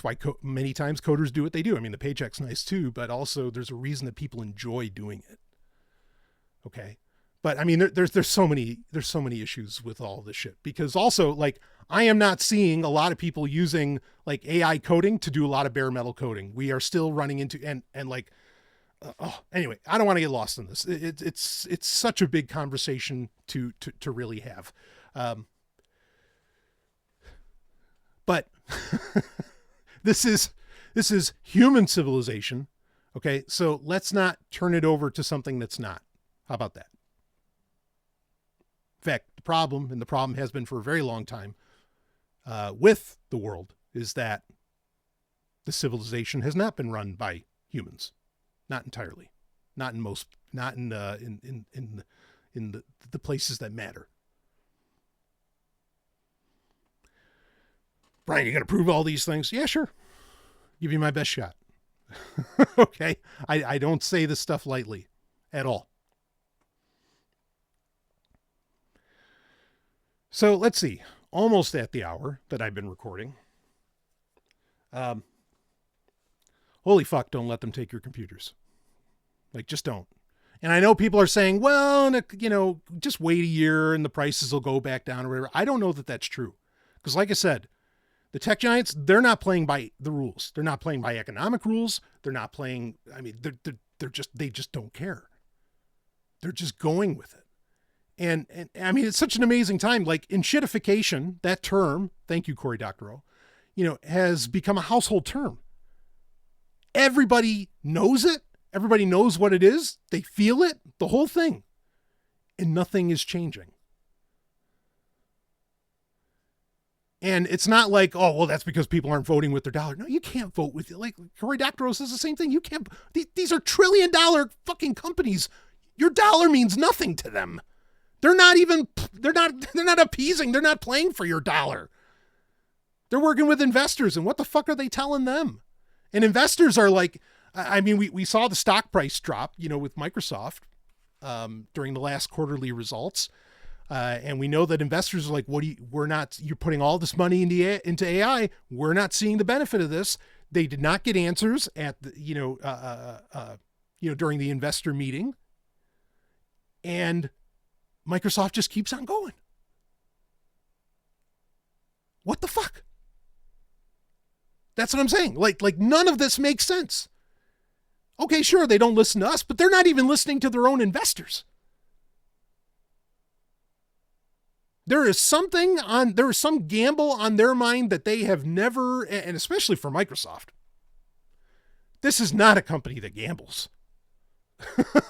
why many times coders do what they do. The paycheck's nice too, but also there's a reason that people enjoy doing it. Okay. But there's so many issues with all this shit, because also like I am not seeing a lot of people using like AI coding to do a lot of bare metal coding. We are still running into and like, anyway, I don't want to get lost in this. It's such a big conversation to really have. But this is human civilization. Okay. So let's not turn it over to something that's not. How about that? In fact, the problem has been for a very long time with the world is that the civilization has not been run by humans, not entirely, not in the places that matter. Brian, you got to prove all these things? Yeah, sure. Give you my best shot. Okay. I don't say this stuff lightly at all. So let's see. Almost at the hour that I've been recording. Holy fuck, don't let them take your computers. Like, just don't. And I know people are saying, well, just wait a year and the prices will go back down or whatever. I don't know that that's true. Because like I said, the tech giants, they're not playing by the rules. They're not playing by economic rules. They're not playing, they just don't care. They're just going with it. And I mean, it's such an amazing time. Like, enshittification, that term, thank you, Cory Doctorow, has become a household term. Everybody knows it. Everybody knows what it is. They feel it, the whole thing. And nothing is changing. And it's not like, oh, well, that's because people aren't voting with their dollar. No, you can't vote with it. Like Cory Doctorow says the same thing. You can't. These are $1 trillion fucking companies. Your dollar means nothing to them. They're not appeasing. They're not playing for your dollar. They're working with investors. And what the fuck are they telling them? And investors are like, I mean, we saw the stock price drop, with Microsoft during the last quarterly results. And we know that investors are like, you're putting all this money into AI. We're not seeing the benefit of this. They did not get answers at the, during the investor meeting. And Microsoft just keeps on going. What the fuck? That's what I'm saying. Like none of this makes sense. Okay, sure, they don't listen to us, but they're not even listening to their own investors. There is some gamble on their mind that they have never, and especially for Microsoft. This is not a company that gambles.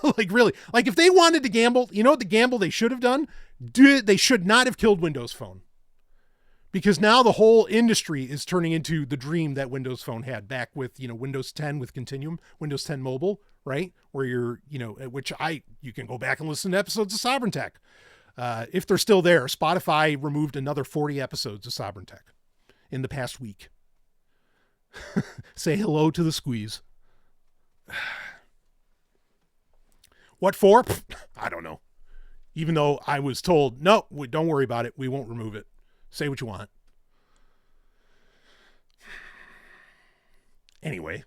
Like, really. Like, if they wanted to gamble, you know what the gamble they should have done? They should not have killed Windows Phone. Because now the whole industry is turning into the dream that Windows Phone had back with, Windows 10 with Continuum, Windows 10 Mobile, right? Where you can go back and listen to episodes of Sovereign Tech. If they're still there, Spotify removed another 40 episodes of Sovereign Tech in the past week. Say hello to the squeeze. What for? I don't know. Even though I was told, no, don't worry about it. We won't remove it. Say what you want. Anyway.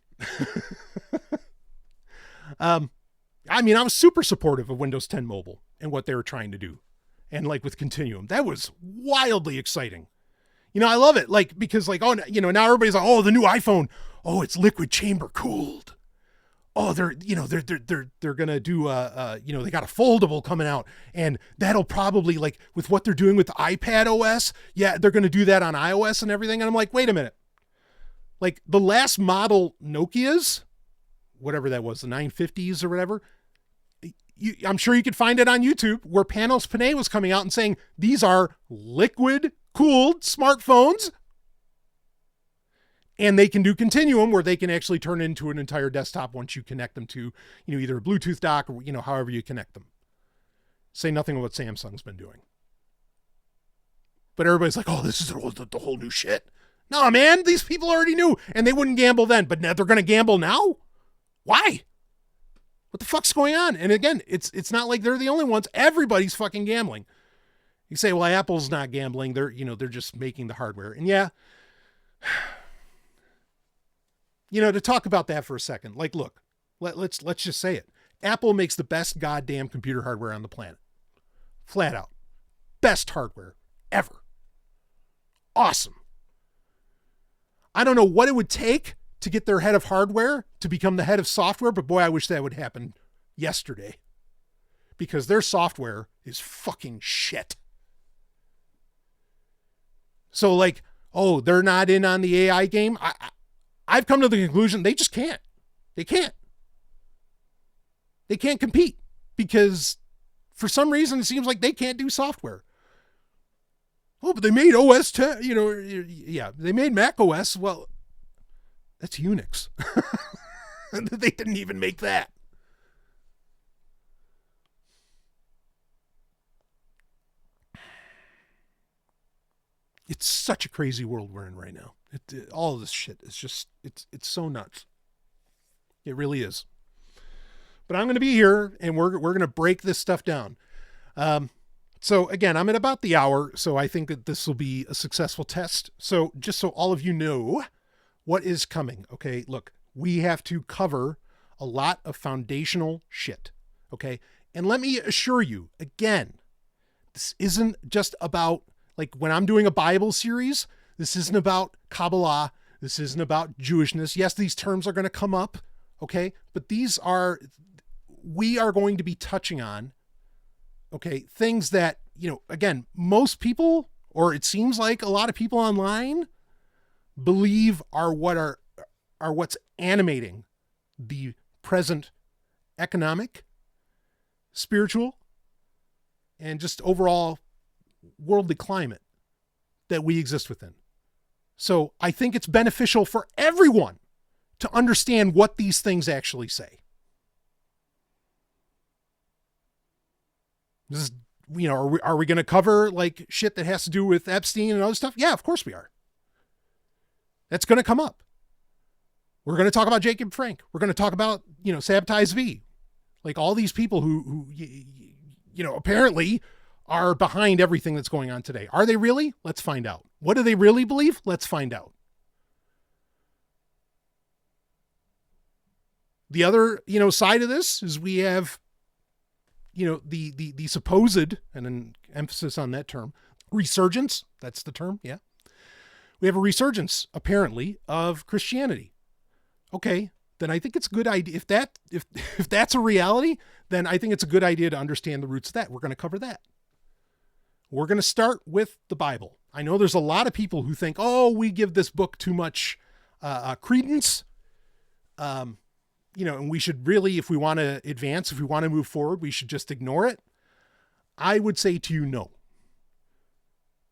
I was super supportive of Windows 10 Mobile and what they were trying to do. And like with Continuum, that was wildly exciting. I love it. Like, because like, now everybody's like, oh, the new iPhone. Oh, it's liquid chamber cooled. Oh, they're going to do, they got a foldable coming out, and that'll probably, like, with what they're doing with the iPad OS. Yeah, they're going to do that on iOS and everything. And I'm like, wait a minute. Like, the last model Nokias, whatever that was, the 950s or whatever, I'm sure you could find it on YouTube, where Panos Panay was coming out and saying, these are liquid cooled smartphones. And they can do Continuum, where they can actually turn into an entire desktop once you connect them to, either a Bluetooth dock or, however you connect them. Say nothing of what Samsung's been doing. But everybody's like, oh, this is the whole new shit. No, man, these people already knew, and they wouldn't gamble then, but now they're going to gamble now? Why? What the fuck's going on? And again, it's not like they're the only ones. Everybody's fucking gambling. You say, well, Apple's not gambling. They're just making the hardware. And yeah, to talk about that for a second, like, look, let's just say it. Apple makes the best goddamn computer hardware on the planet. Flat out. Best hardware ever. Awesome. I don't know what it would take to get their head of hardware to become the head of software, but boy, I wish that would happen yesterday. Because their software is fucking shit. So like, oh, they're not in on the AI game? I've come to the conclusion they just can't. They can't. They can't compete because for some reason it seems like they can't do software. Oh, but they made OS 10, yeah, they made Mac OS. Well, that's Unix. They didn't even make that. It's such a crazy world we're in right now. All of this shit is just, it's so nuts. It really is. But I'm going to be here and we're going to break this stuff down. So again, I'm at about the hour, so I think that this will be a successful test. So just so all of you know what is coming, okay? Look, we have to cover a lot of foundational shit, okay? And let me assure you, again, this isn't just about, like when I'm doing a Bible series, this isn't about Kabbalah. This isn't about Jewishness. Yes, these terms are going to come up, okay? But we are going to be touching on, okay, things that, again, most people, or it seems like a lot of people online, believe are what's animating the present economic, spiritual, and just overall worldly climate that we exist within. So I think it's beneficial for everyone to understand what these things actually say. This is, are we going to cover like shit that has to do with Epstein and other stuff? Yeah, of course we are. That's going to come up. We're going to talk about Jacob Frank. We're going to talk about, Sabatize V. Like all these people who apparently are behind everything that's going on today. Are they really? Let's find out. What do they really believe? Let's find out. The other, side of this is we have, the supposed, and an emphasis on that term, resurgence. That's the term. Yeah. We have a resurgence, apparently, of Christianity. Okay. Then I think it's a good idea. If that's a reality, then I think it's a good idea to understand the roots of that. We're going to cover that. We're going to start with the Bible. I know there's a lot of people who think, oh, we give this book too much credence. And we should really, if we want to advance, if we want to move forward, we should just ignore it. I would say to you, no.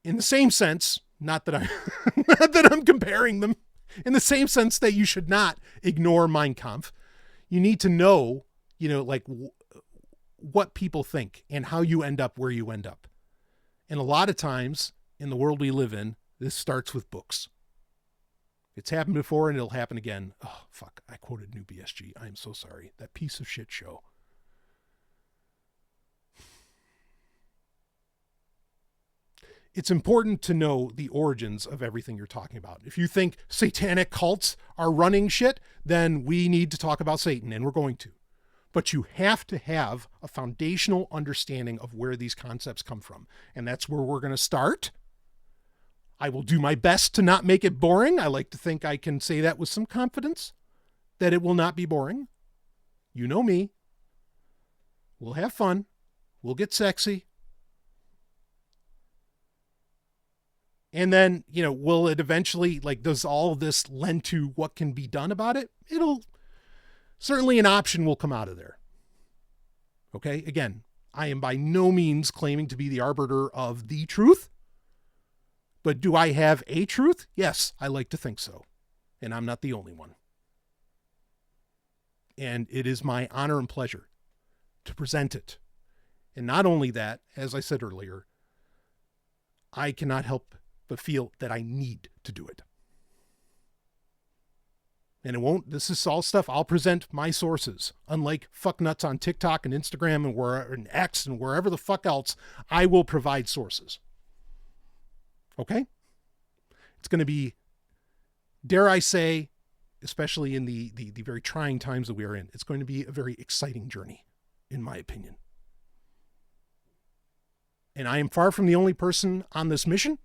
In the same sense, not that I'm comparing them, in the same sense that you should not ignore Mein Kampf. You need to know, what people think and how you end up where you end up. And a lot of times in the world we live in, this starts with books. It's happened before and it'll happen again. Oh, fuck. I quoted New BSG. I'm so sorry. That piece of shit show. It's important to know the origins of everything you're talking about. If you think satanic cults are running shit, then we need to talk about Satan, and we're going to. But you have to have a foundational understanding of where these concepts come from. And that's where we're going to start. I will do my best to not make it boring. I like to think I can say that with some confidence, that it will not be boring. You know me. We'll have fun. We'll get sexy. And then, will it eventually, does all of this lend to what can be done about it? Certainly an option will come out of there. Okay. Again, I am by no means claiming to be the arbiter of the truth, but do I have a truth? Yes, I like to think so. And I'm not the only one. And it is my honor and pleasure to present it. And not only that, as I said earlier, I cannot help but feel that I need to do it. And this is all stuff I'll present my sources. Unlike fucknuts on TikTok and Instagram and X and wherever the fuck else, I will provide sources. Okay? It's going to be, dare I say, especially in the very trying times that we are in, it's going to be a very exciting journey, in my opinion. And I am far from the only person on this mission.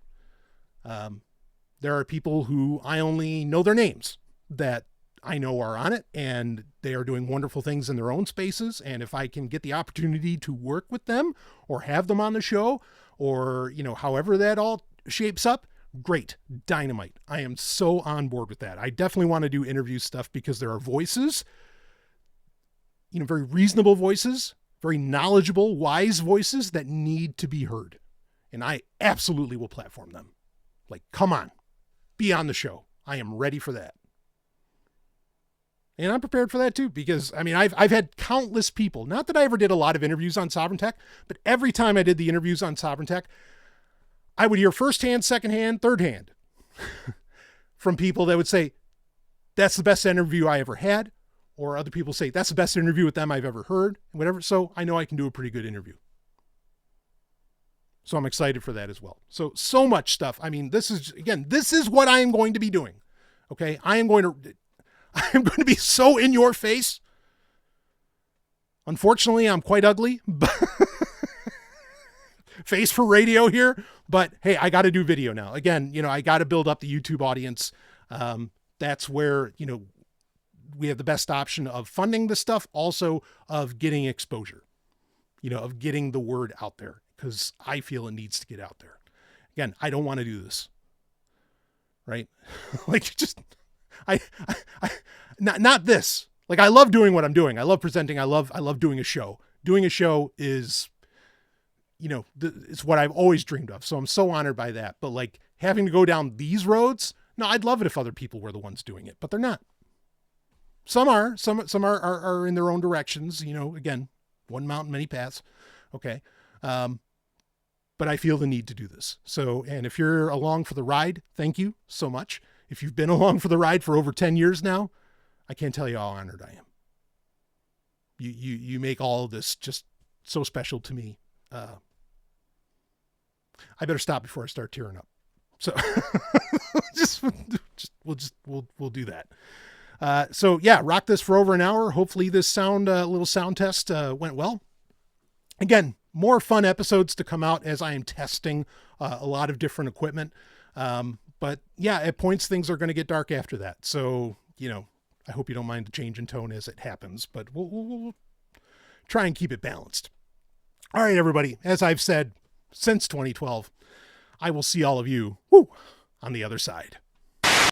There are people who I only know their names that I know are on it, and they are doing wonderful things in their own spaces. And if I can get the opportunity to work with them or have them on the show, or, however that all shapes up, great, dynamite. I am so on board with that. I definitely want to do interview stuff because there are voices, very reasonable voices, very knowledgeable, wise voices that need to be heard. And I absolutely will platform them. Come on, be on the show. I am ready for that. And I'm prepared for that too, because I've had countless people, not that I ever did a lot of interviews on Sovereign Tech, but every time I did the interviews on Sovereign Tech, I would hear firsthand, secondhand, thirdhand from people that would say, that's the best interview I ever had. Or other people say, that's the best interview with them I've ever heard, whatever. So I know I can do a pretty good interview. So I'm excited for that as well. So much stuff. I mean, this is what I am going to be doing. Okay. I'm going to be so in your face. Unfortunately, I'm quite ugly, but face for radio here, but hey, I got to do video now. Again, I got to build up the YouTube audience. That's where, we have the best option of funding this stuff, also of getting exposure, of getting the word out there, because I feel it needs to get out there. Again, I don't want to do this. Right? Like, just, not this. Like, I love doing what I'm doing. I love presenting. I love doing a show. Doing a show is, it's what I've always dreamed of. So I'm so honored by that. But like having to go down these roads, no, I'd love it if other people were the ones doing it, but they're not. Some are in their own directions. Again, one mountain, many paths. Okay. But I feel the need to do this. So, and if you're along for the ride, thank you so much. If you've been along for the ride for over 10 years now, I can't tell you how honored I am. You make all of this just so special to me. I better stop before I start tearing up. So we'll do that. So yeah, rock this for over an hour. Hopefully this little sound test went well. Again, more fun episodes to come out as I am testing a lot of different equipment. But yeah, at points things are going to get dark after that. So, I hope you don't mind the change in tone as it happens, but we'll try and keep it balanced. All right, everybody, as I've said since 2012, I will see all of you on the other side.